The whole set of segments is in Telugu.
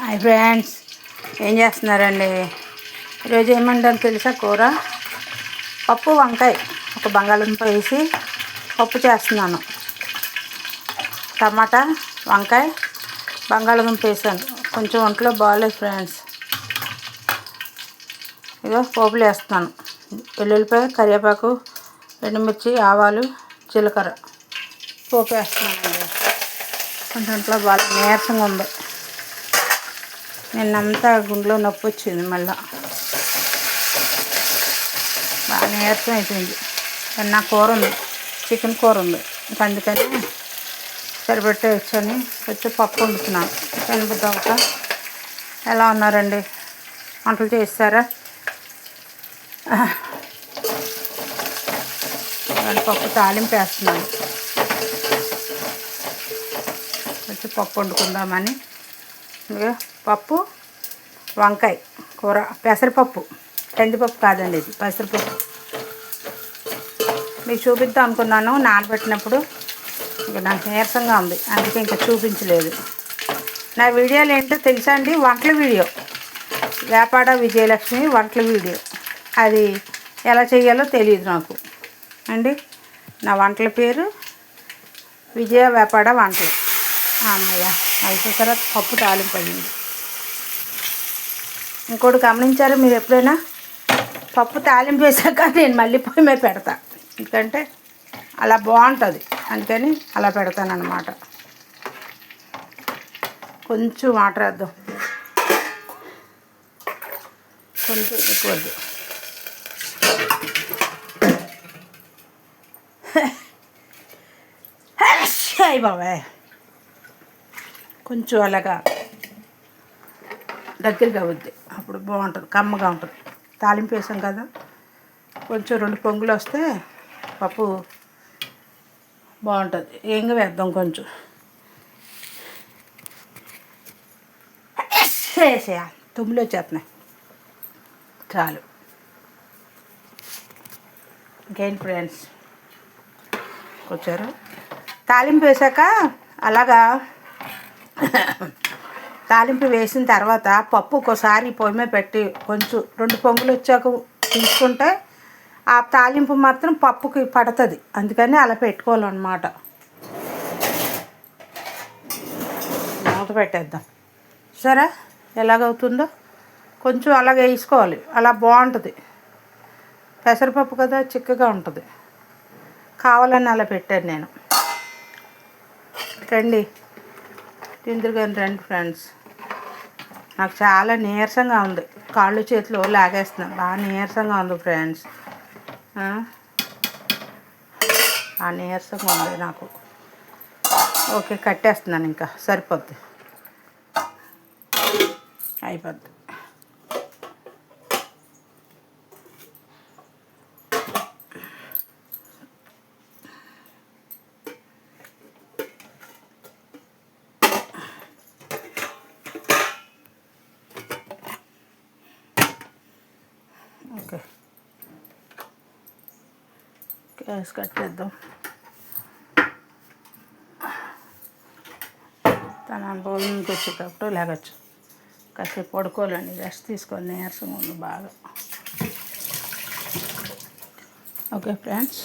హాయ్ ఫ్రెండ్స్, ఏం చేస్తున్నారండి? ఈరోజు ఏమంటారు తెలుసా? కూర పప్పు వంకాయ, ఒక బంగాళదుంప వేసి పప్పు చేస్తున్నాను. టమాటా, వంకాయ, బంగాళదుంప వేసాను. కొంచెం ఒంట్లో బాగాలేదు ఫ్రెండ్స్. ఇగో పోపులు వేస్తున్నాను. వెల్లుల్లిపాయ, కరివేపాకు, ఎండుమిర్చి, ఆవాలు, జీలకర్ర పోపు వేస్తున్నానండి. కొంచెం ఒంట్లో బాగా నీరసంగా ఉంది. నిన్నంతా గుండెలో నొప్పి వచ్చింది, మళ్ళీ బాగా నీరసం అయిపోయింది. నా కూర ఉంది, చికెన్ కూర ఉంది. ఇంకా అందుకని సరిపెట్టే వచ్చని వచ్చి పప్పు వండుతున్నాను. శనగ ఒక ఎలా ఉన్నారండి? వంటలు చేస్తారా? పప్పు తాలింపు వేస్తున్నాను. వచ్చి పప్పు వండుకుందామని. పప్పు వంకాయ కూర, పెసరపప్పు, కందిపప్పు కాదండి, ఇది పెసరపప్పు. మీకు చూపిద్దాం అనుకున్నాను నానబెట్టినప్పుడు. ఇంకా నాకు నీరసంగా ఉంది, అందుకే ఇంకా చూపించలేదు. నా వీడియోలు ఏంటో తెలుసా అండి? వంటల వీడియో, వేపాడ విజయలక్ష్మి వంటల వీడియో. అది ఎలా చేయాలో తెలియదు నాకు అండి. నా వంటల పేరు విజయ వేపాడ వంటలు. అమ్మయ్య, అయితే తర్వాత పప్పు తాలింపు అయింది. ఇంకోటి గమనించారు మీరు ఎప్పుడైనా? పప్పు తాలింపు వేసాక నేను మళ్ళీ పొయ్యి మీద పెడతా, ఎందుకంటే అలా బాగుంటుంది, అందుకని అలా పెడతాను అన్నమాట. కొంచెం వాటర్ వేద్దాం, కొంచెం ఎక్కువ వద్దు. అయ్య బాబాయ్, కొంచెం అలాగా దగ్గరగా అవుద్ది, అప్పుడు బాగుంటుంది, కమ్మగా ఉంటుంది. తాలింపు వేసాం కదా, కొంచెం 2 పొంగులు వస్తే పప్పు బాగుంటుంది. ఏంగా వేద్దాం కొంచెం. వేసేయా, తుమ్ములు వచ్చేస్తున్నాయి, చాలు. ఇంకేంటి ఫ్రెండ్స్, వచ్చారు. తాలింపు వేసాక అలాగా తాలింపు వేసిన తర్వాత పప్పు ఒకసారి పొయ్యి మీద పెట్టి కొంచెం 2 పొంగులు వచ్చాక తీసుకుంటే ఆ తాలింపు మాత్రం పప్పుకి పడుతుంది, అందుకని అలా పెట్టుకోవాలన్నమాట. మూత పెట్టేద్దాం. సరే ఎలాగవుతుందో కొంచెం అలాగే వేసుకోవాలి, అలా బాగుంటుంది. పెసరపప్పు కదా, చిక్కగా ఉంటుంది. కావాలని అలా పెట్టాను నేను. రండి, తిందురు కానీ రండి ఫ్రెండ్స్. నాకు చాలా నీరసంగా ఉంది, కాళ్ళు చేతులు లాగేస్తున్నాను. బాగా నీరసంగా ఉంది ఫ్రెండ్స్, ఆ నీరసంగా ఉంది నాకు. ఓకే, కట్టేస్తున్నాను, ఇంకా సరిపోద్ది, అయిపోద్ది. ఓకే, గ్యాస్ కట్టేద్దాం. తన భోజనం వచ్చేటప్పుడు లేగచ్చు, కాసేపు పడుకోవాలండి, రెస్ట్ తీసుకొని. నీరసంగా ఉంది బాగా. ఓకే ఫ్రెండ్స్,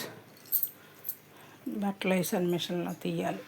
బట్టలు వేసాను, మిషన్లో తీయాలి.